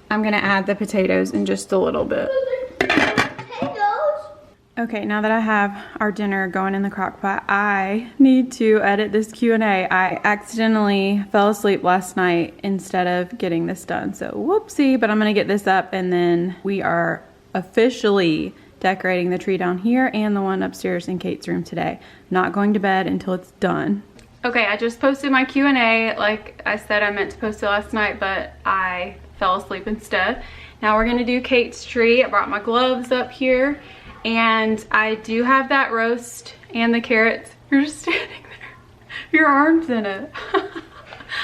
I'm gonna add the potatoes in just a little bit. Okay, now that I have our dinner going in the crock pot, I need to edit this Q&A. I accidentally fell asleep last night instead of getting this done. So whoopsie, but I'm gonna get this up and then we are officially decorating the tree down here and the one upstairs in Kate's room today. Not going to bed until it's done. Okay, I just posted my Q&A. Like I said, I meant to post it last night, but I fell asleep instead. Now we're gonna do Kate's tree. I brought my gloves up here. And I do have that roast and the carrots. You're just standing there. Your arm's in it.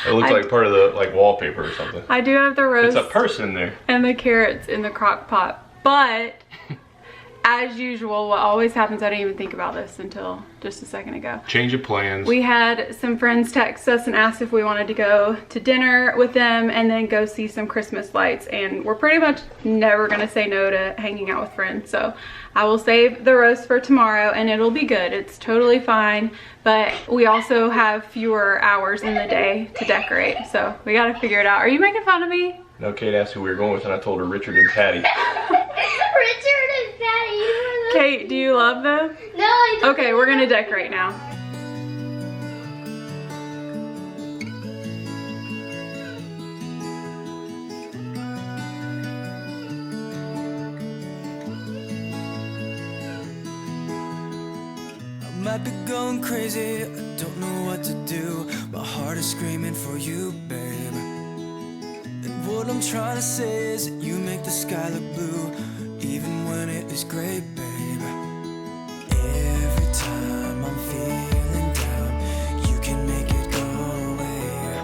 It looks like part of the wallpaper or something. I do have the roast. It's a person there. And the carrots in the crock pot. But as usual, what always happens, I didn't even think about this until just a second ago. Change of plans. We had some friends text us and asked if we wanted to go to dinner with them and then go see some Christmas lights. And we're pretty much never gonna say no to hanging out with friends. So I will save the roast for tomorrow and it'll be good. It's totally fine. But we also have fewer hours in the day to decorate. So we gotta figure it out. Are you making fun of me? No, Kate asked who we were going with and I told her Richard and Patty. Richard and Patty. Kate, do you love them? No, I don't. Okay, we're gonna decorate now. I might be going crazy, I don't know what to do. My heart is screaming for you, babe. And what I'm trying to say is that you make the sky look blue, even when it is gray, babe. Every time I'm feeling down, you can make it go away.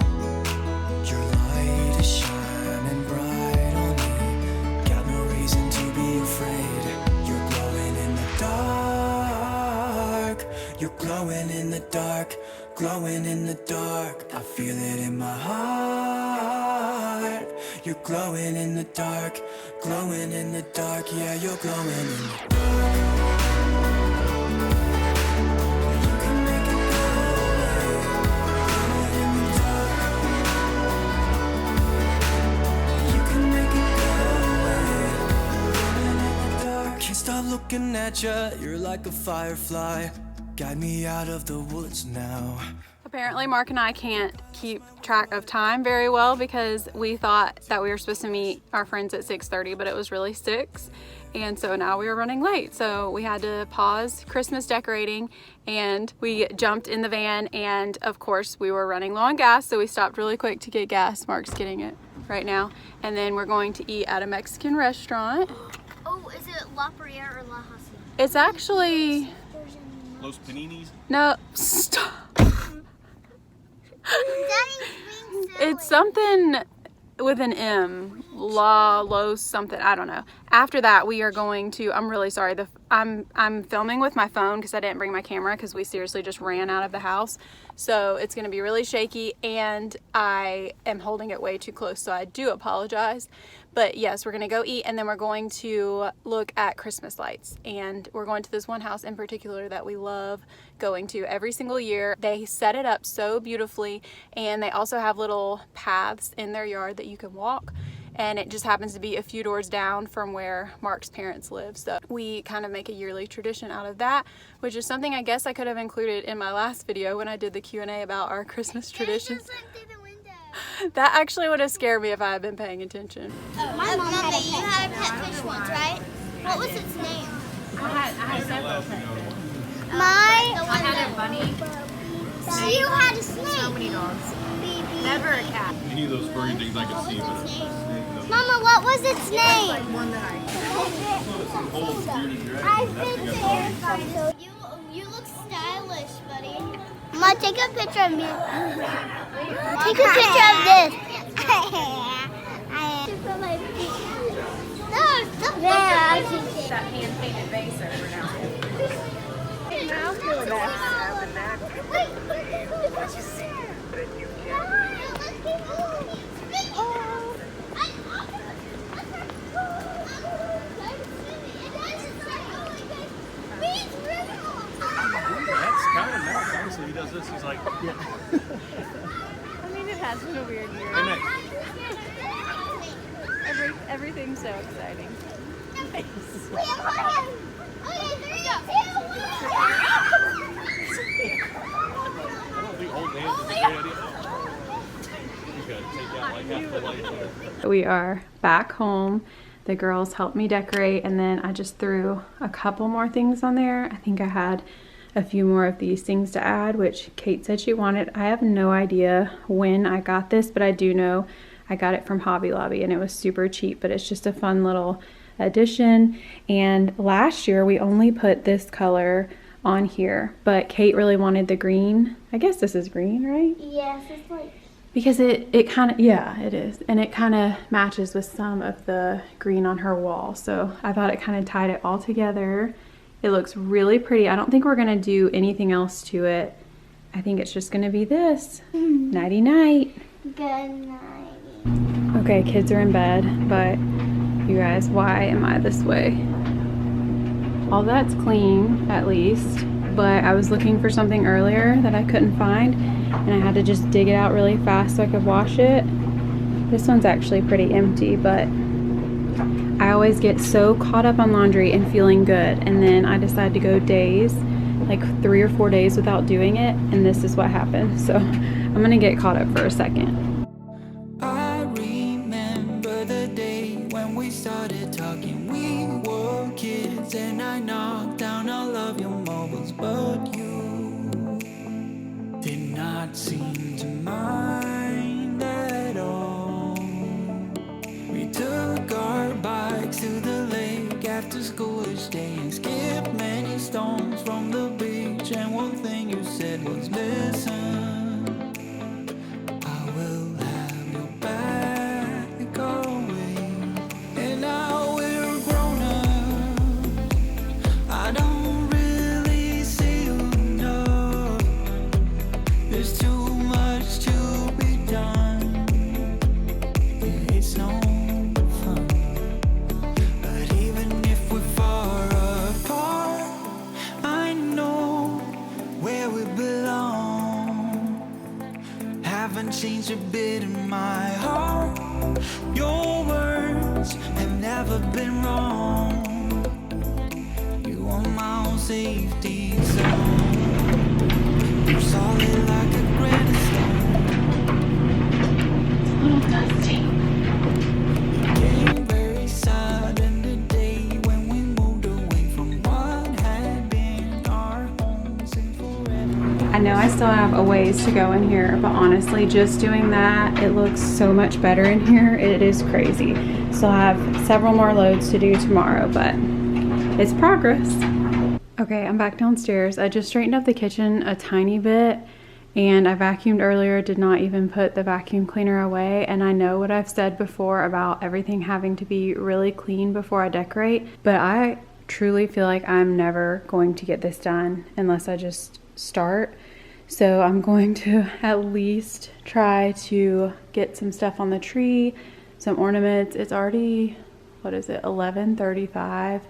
Your light is shining bright on me, got no reason to be afraid. You're glowing in the dark, you're glowing in the dark, glowing in the dark. I feel it in my heart. You're glowing in the dark, glowing in the dark. Yeah, you're glowing in the dark. You can make it go away. Glowing in the dark. You can make it go away. Glowing in the dark. Can't stop looking at you, you're like a firefly. Guide me out of the woods now. Apparently Mark and I can't keep track of time very well because we thought that we were supposed to meet our friends at 6:30, but it was really 6. And so now we were running late. So we had to pause Christmas decorating and we jumped in the van. And of course we were running low on gas. So we stopped really quick to get gas. Mark's getting it right now. And then we're going to eat at a Mexican restaurant. Oh, is it La Perrier or La Hacienda? It's actually... Los Paninis? No, stop. Daddy's being silly. It's something with an M, Los something, I don't know. After that, we are going to, I'm really sorry, I'm filming with my phone because I didn't bring my camera because we seriously just ran out of the house. So it's gonna be really shaky and I am holding it way too close, so I do apologize. But yes, we're gonna go eat and then we're going to look at Christmas lights. And we're going to this one house in particular that we love going to every single year. They set it up so beautifully and they also have little paths in their yard that you can walk. And it just happens to be a few doors down from where Mark's parents live. So we kind of make a yearly tradition out of that, which is something I guess I could have included in my last video when I did the Q&A about our Christmas traditions. Just went through the window. That actually would have scared me if I had been paying attention. My mom had a pet. You had a pet fish once, right? What was its name? I had several pet fish. I had a bunny. You had a snake. So many dogs. Never a cat. Any of those furry things I could see, but a snake. Mama, what was its name? Like one that I've been to Arizona. You look stylish, buddy. Mama, take a picture of me. Take a picture of this. No, stop. that hand-painted vase over now. I'll feel that. Wait, what's your hair? That's kind of nice. Honestly, he does this. He's like, I mean, it has been a weird year. Everything's so exciting. We are back home. The girls helped me decorate, and then I just threw a couple more things on there. I think I had a few more of these things to add, which Kate said she wanted. I have no idea when I got this, but I do know I got it from Hobby Lobby and it was super cheap, but it's just a fun little addition. And last year we only put this color on here, but Kate really wanted the green. I guess this is green, right? Yes, it's like... Because it kind of, yeah, it is. And it kind of matches with some of the green on her wall. So I thought it kind of tied it all together. It looks really pretty. I don't think we're going to do anything else to it. I think it's just going to be this. Nighty night. Good night. Okay, kids are in bed, but you guys, why am I this way? All that's clean, at least. But I was looking for something earlier that I couldn't find, and I had to just dig it out really fast so I could wash it. This one's actually pretty empty, but I always get so caught up on laundry and feeling good, and then I decide to go days, like 3 or 4 days without doing it, and this is what happens. So I'm gonna get caught up for a second. I remember the day when we started talking. We were kids and I knocked down all of your marbles, but you did not seem to mind at all. We took our bikes to the lake after school each day and skipped many stones from the beach, and one thing you said was, listen, I will have your back always. And now we're grown up, I don't really see you enough. There's too much to be done. Yeah, it's no fun. But even if we're far apart, I know where we belong. Haven't changed a bit in my heart. Your words have never been wrong. You are my own safety zone. You're solid like a granite stone. A little dusty. Became very sudden the day when we moved away from what had been our home since forever. I know I still have a ways to go in here, but honestly, just doing that, it looks so much better in here. It is crazy. Still have several more loads to do tomorrow, but it's progress. Okay, I'm back downstairs. I just straightened up the kitchen a tiny bit, and I vacuumed earlier, did not even put the vacuum cleaner away. And I know what I've said before about everything having to be really clean before I decorate, but I truly feel like I'm never going to get this done unless I just start. So I'm going to at least try to get some stuff on the tree, some ornaments. It's already, what is it, 11:35.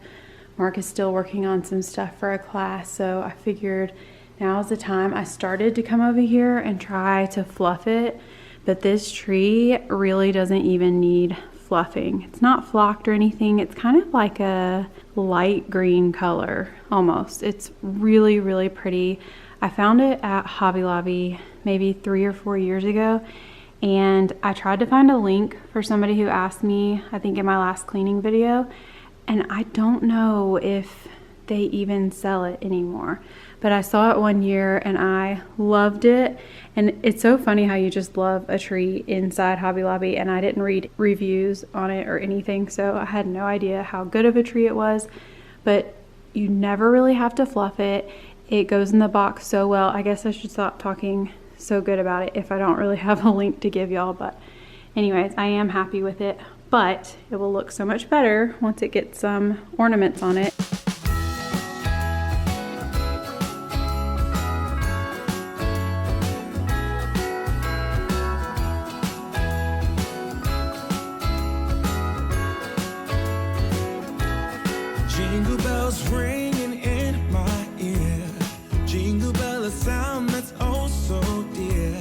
Mark is still working on some stuff for a class, so I figured now is the time. I started to come over here and try to fluff it, but this tree really doesn't even need fluffing. It's not flocked or anything. It's kind of like a light green color almost. It's really, really pretty. I found it at Hobby Lobby maybe 3 or 4 years ago, and I tried to find a link for somebody who asked me, I think in my last cleaning video, and I don't know if they even sell it anymore. But I saw it one year and I loved it. And it's so funny how you just love a tree inside Hobby Lobby, and I didn't read reviews on it or anything, so I had no idea how good of a tree it was. But you never really have to fluff it. It goes in the box so well. I guess I should stop talking so good about it if I don't really have a link to give y'all. But anyways, I am happy with it, but it will look so much better once it gets some ornaments on it. Jingle bells ringing in my ear. Jingle bell, a sound that's oh so dear.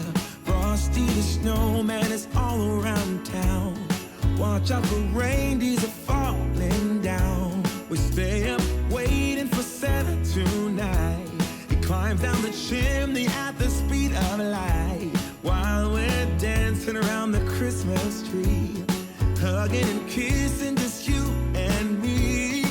Frosty the snowman is all around town. Watch out for reindeers are falling down. We stay up waiting for Santa tonight. He climbs down the chimney at the speed of light, while we're dancing around the Christmas tree, hugging and kissing, just you and me.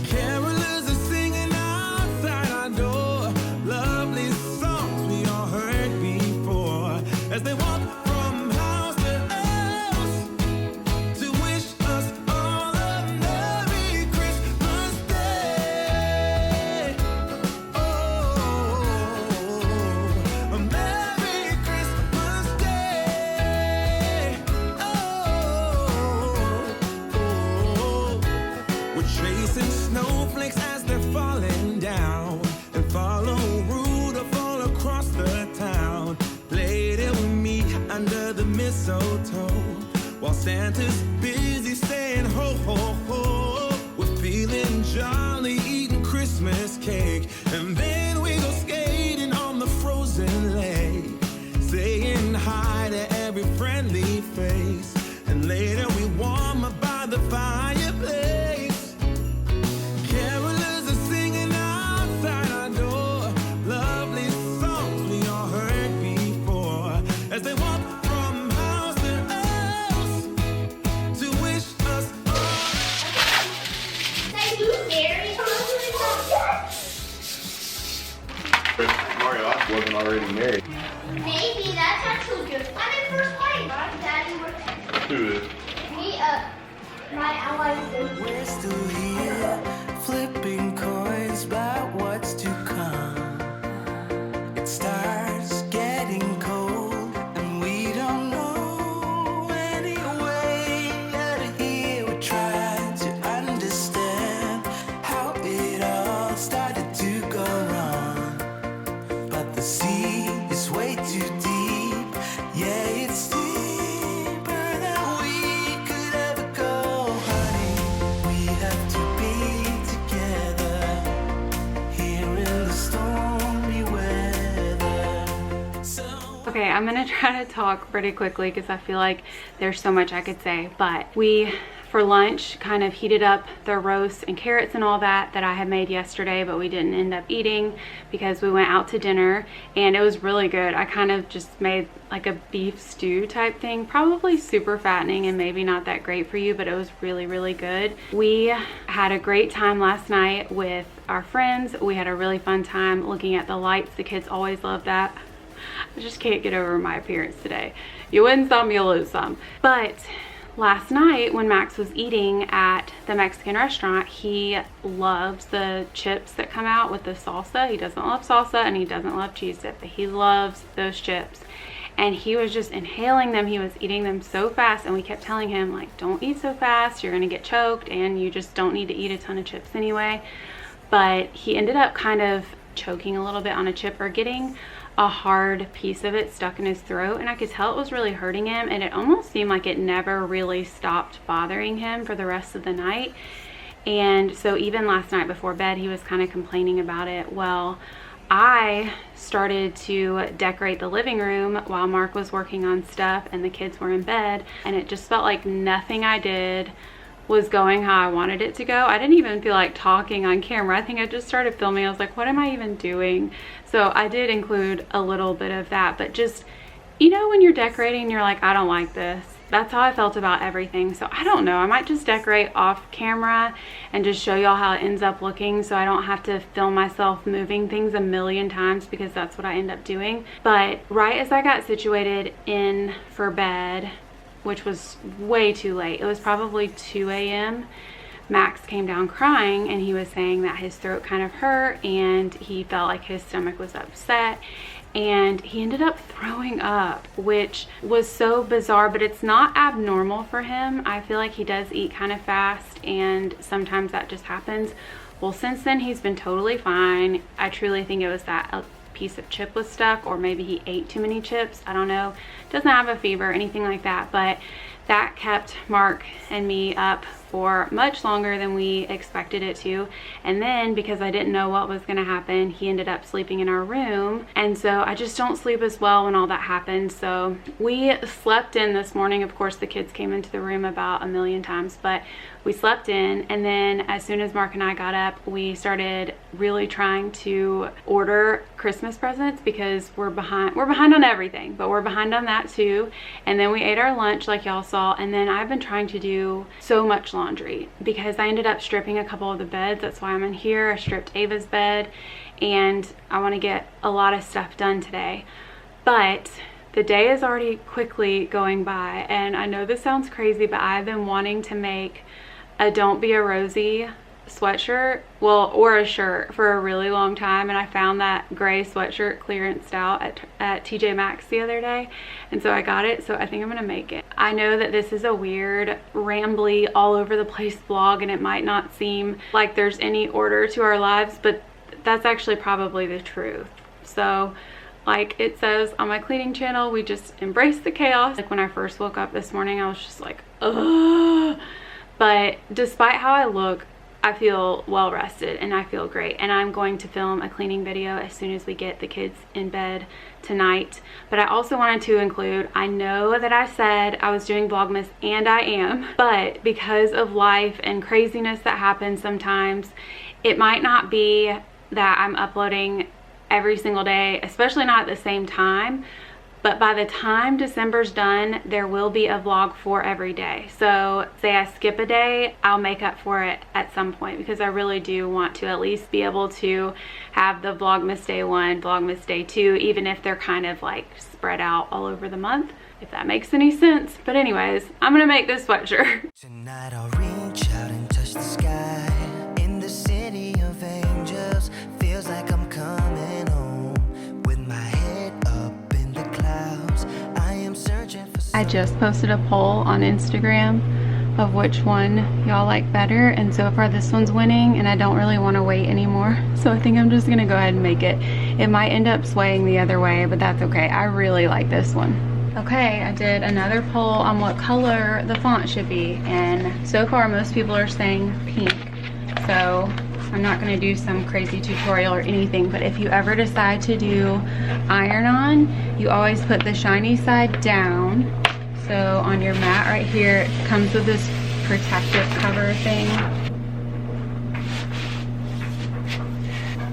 Carolers are singing outside our door, lovely songs we all heard before, as they walk from house to house to wish us all a Merry Christmas Day. Oh, a Merry Christmas Day. Oh, we're chasing snowflakes as they're falling down, and follow Rudolph all across the town. Later we meet under the mistletoe, while Santa's busy saying ho, ho, ho. We're feeling jolly, eating Christmas cake, and then we go skating on the frozen lake, saying hi to every friendly face, and later we warm up by the fireplace. Carolers are singing outside our door, lovely songs we all heard before, as they walk from house to house to wish us all. Say who's married? Mario wasn't already married. Maybe that's actually good. I'm in first place. My daddy works. Who is? Me, my allies. We're still here, flipping coins about what's to come. It starts getting cold, and we don't know any way out of here. We're trying to understand how it all started to go wrong, but the sea is way too deep. Yeah, it's deeper than we could ever go, honey. We have to be together here in the stormy weather. So Okay, I'm gonna try to talk pretty quickly because I feel like there's so much I could say. But we, for lunch, kind of heated up the roast and carrots and all that I had made yesterday, but we didn't end up eating because we went out to dinner, and it was really good. I kind of just made like a beef stew type thing, probably super fattening and maybe not that great for you, but it was really, really good. We had a great time last night with our friends. We had a really fun time looking at the lights. The kids always love that. I just can't get over my appearance today. You win some, you lose some. But last night when Max was eating at the Mexican restaurant, he loves the chips that come out with the salsa. He doesn't love salsa and he doesn't love cheese dip, but he loves those chips. And he was just inhaling them. He was eating them so fast, and we kept telling him, like, don't eat so fast, you're gonna get choked, and you just don't need to eat a ton of chips anyway. But he ended up kind of choking a little bit on a chip, or getting a hard piece of it stuck in his throat, and I could tell it was really hurting him, and it almost seemed like it never really stopped bothering him for the rest of the night. And so even last night before bed, he was kind of complaining about it. Well, I started to decorate the living room while Mark was working on stuff and the kids were in bed, and it just felt like nothing I did was going how I wanted it to go. I didn't even feel like talking on camera. I think I just started filming. I was like, what am I even doing? So I did include a little bit of that, but just, you know, when you're decorating, you're like, I don't like this. That's how I felt about everything. So I don't know, I might just decorate off camera and just show y'all how it ends up looking, so I don't have to film myself moving things a million times, because that's what I end up doing. But right as I got situated in for bed, which was way too late, it was probably 2 a.m. Max came down crying, and he was saying that his throat kind of hurt and he felt like his stomach was upset, and he ended up throwing up, which was so bizarre, but it's not abnormal for him. I feel like he does eat kind of fast, and sometimes that just happens. Well, since then he's been totally fine. I truly think it was that a piece of chip was stuck, or maybe he ate too many chips. I don't know. Doesn't have a fever or anything like that, but that kept Mark and me up for much longer than we expected it to. And then because I didn't know what was going to happen, he ended up sleeping in our room. And so I just don't sleep as well when all that happens. So we slept in this morning. Of course, the kids came into the room about a million times, but we slept in. And then as soon as Mark and I got up, we started really trying to order Christmas presents because we're behind on everything, but we're behind on that too. And then we ate our lunch like y'all saw, and then I've been trying to do so much laundry because I ended up stripping a couple of the beds. That's why I'm in here. I stripped Ava's bed, and I want to get a lot of stuff done today. But the day is already quickly going by, and I know this sounds crazy, but I've been wanting to make a Don't Be a Rosie sweatshirt, well, or a shirt, for a really long time. And I found that gray sweatshirt clearanced out at TJ Maxx the other day, and so I got it. So I think I'm gonna make it. I know that this is a weird, rambly, all over the place vlog, and it might not seem like there's any order to our lives, but that's actually probably the truth. So like it says on my cleaning channel, we just embrace the chaos. Like when I first woke up this morning, I was just like, ugh. But despite how I look, I feel well rested and I feel great. And I'm going to film a cleaning video as soon as we get the kids in bed tonight. But I also wanted to include, I know that I said I was doing Vlogmas, and I am, but because of life and craziness that happens sometimes, it might not be that I'm uploading every single day, especially not at the same time. But by the time December's done, there will be a vlog for every day. So say I skip a day, I'll make up for it at some point, because I really do want to at least be able to have the Vlogmas Day 1, Vlogmas Day 2, even if they're kind of like spread out all over the month, if that makes any sense. But anyways, I'm gonna make this sweatshirt. Tonight I'll reach out and touch the sky. In the city of angels, feels like I'm coming home with my head up in the clouds. I am searching for. I just posted a poll on Instagram of which one y'all like better, and so far this one's winning, and I don't really want to wait anymore, so I think I'm just gonna go ahead and make it. It might end up swaying the other way, but that's okay. I really like this one. Okay, I did another poll on what color the font should be, and so far most people are saying pink. So I'm not going to do some crazy tutorial or anything, but if you ever decide to do iron-on, you always put the shiny side down. So on your mat right here, it comes with this protective cover thing.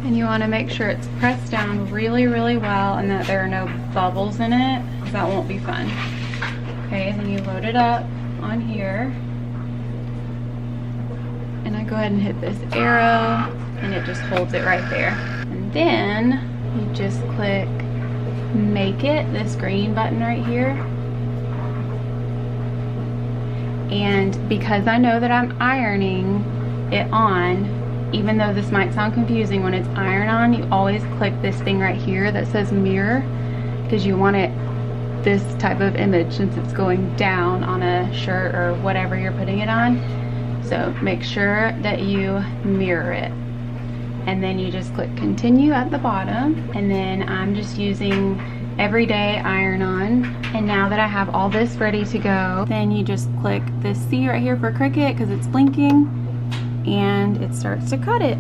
And you want to make sure it's pressed down really, really well and that there are no bubbles in it, because that won't be fun. Okay, then you load it up on here. And I go ahead and hit this arrow, and it just holds it right there. And then you just click Make It, this green button right here. And because I know that I'm ironing it on, even though this might sound confusing, when it's iron on, you always click this thing right here that says mirror, because you want it this type of image since it's going down on a shirt or whatever you're putting it on. So make sure that you mirror it. And then you just click continue at the bottom. And then I'm just using everyday iron on. And now that I have all this ready to go, then you just click this C right here for Cricut because it's blinking, and it starts to cut it.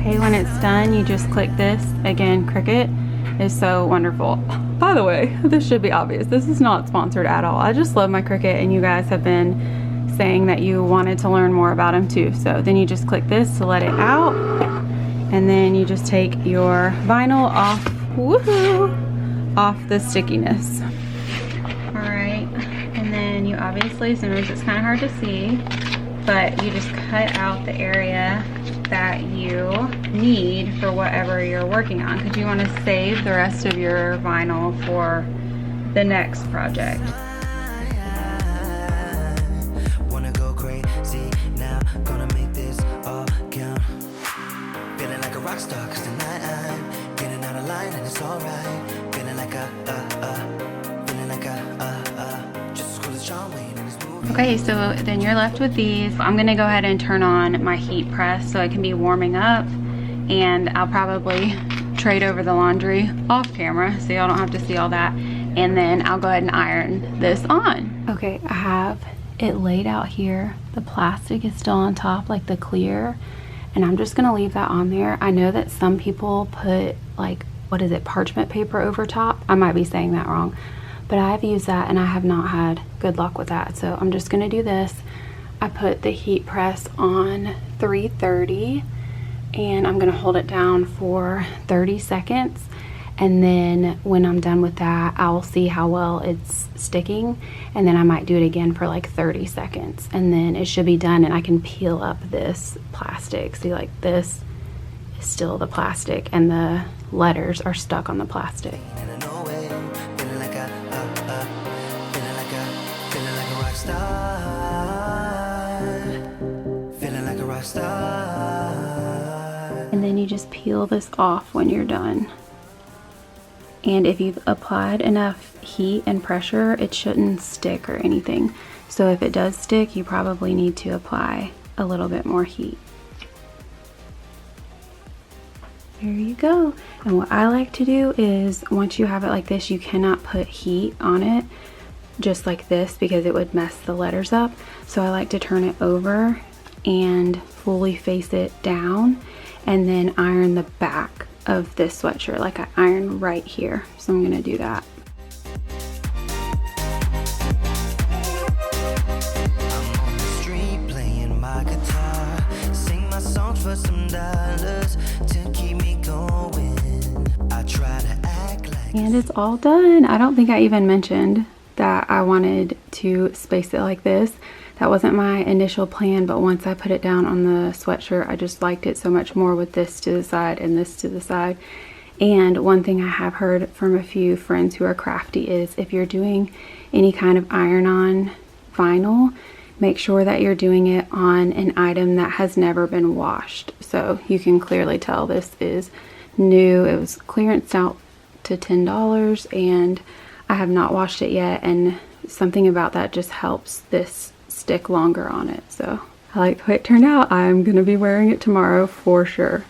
Okay, when it's done, you just click this. Again, Cricut is so wonderful. By the way, this should be obvious. This is not sponsored at all. I just love my Cricut, and you guys have been saying that you wanted to learn more about them too. So then you just click this to let it out, and then you just take your vinyl off, woohoo, off the stickiness. All right, and then you obviously, sometimes it's kind of hard to see, but you just cut out the area that you need for whatever you're working on, because you want to save the rest of your vinyl for the next project. Wanna go crazy now, gonna make this Okay, so then you're left with these. I'm gonna go ahead and turn on my heat press so it can be warming up, and I'll probably trade over the laundry off camera so y'all don't have to see all that, and then I'll go ahead and iron this on. Okay, I have it laid out here. The plastic is still on top, like the clear, and I'm just gonna leave that on there. I know that some people put like, what is it, parchment paper over top. I might be saying that wrong, but I've used that and I have not had good luck with that. So I'm just gonna do this. I put the heat press on 330 and I'm gonna hold it down for 30 seconds. And then when I'm done with that, I will see how well it's sticking. And then I might do it again for like 30 seconds. And then it should be done and I can peel up this plastic. See, like this is still the plastic and the letters are stuck on the plastic. And then you just peel this off when you're done. And if you've applied enough heat and pressure, it shouldn't stick or anything. So if it does stick, you probably need to apply a little bit more heat. There you go. And what I like to do is, once you have it like this, you cannot put heat on it just like this because it would mess the letters up. So I like to turn it over and fully face it down and then iron the back of this sweatshirt. Like I iron right here. So I'm gonna do that. And it's all done. I don't think I even mentioned that I wanted to space it like this. That wasn't my initial plan, but once I put it down on the sweatshirt, I just liked it so much more with this to the side and this to the side. And one thing I have heard from a few friends who are crafty is if you're doing any kind of iron-on vinyl, make sure that you're doing it on an item that has never been washed. So you can clearly tell this is new. It was clearanced out to $10 and I have not washed it yet, and something about that just helps this stick longer on it. So I like the way it turned out. I'm gonna be wearing it tomorrow for sure.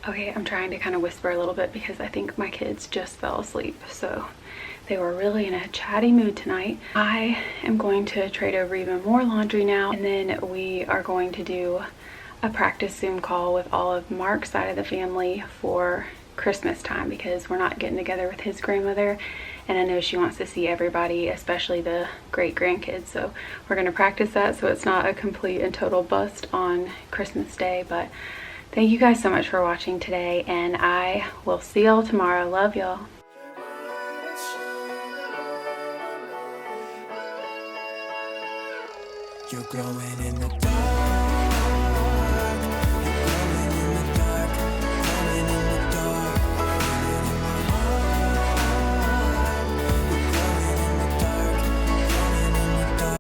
Okay, I'm trying to kind of whisper a little bit because I think my kids just fell asleep, so they were really in a chatty mood tonight. I am going to trade over even more laundry now, and then we are going to do a practice Zoom call with all of Mark's side of the family for Christmas time because we're not getting together with his grandmother, and I know she wants to see everybody, especially the great grandkids. So we're going to practice that so it's not a complete and total bust on Christmas Day. But thank you guys so much for watching today, and I will see y'all tomorrow. Love y'all. You're glowing in the dark.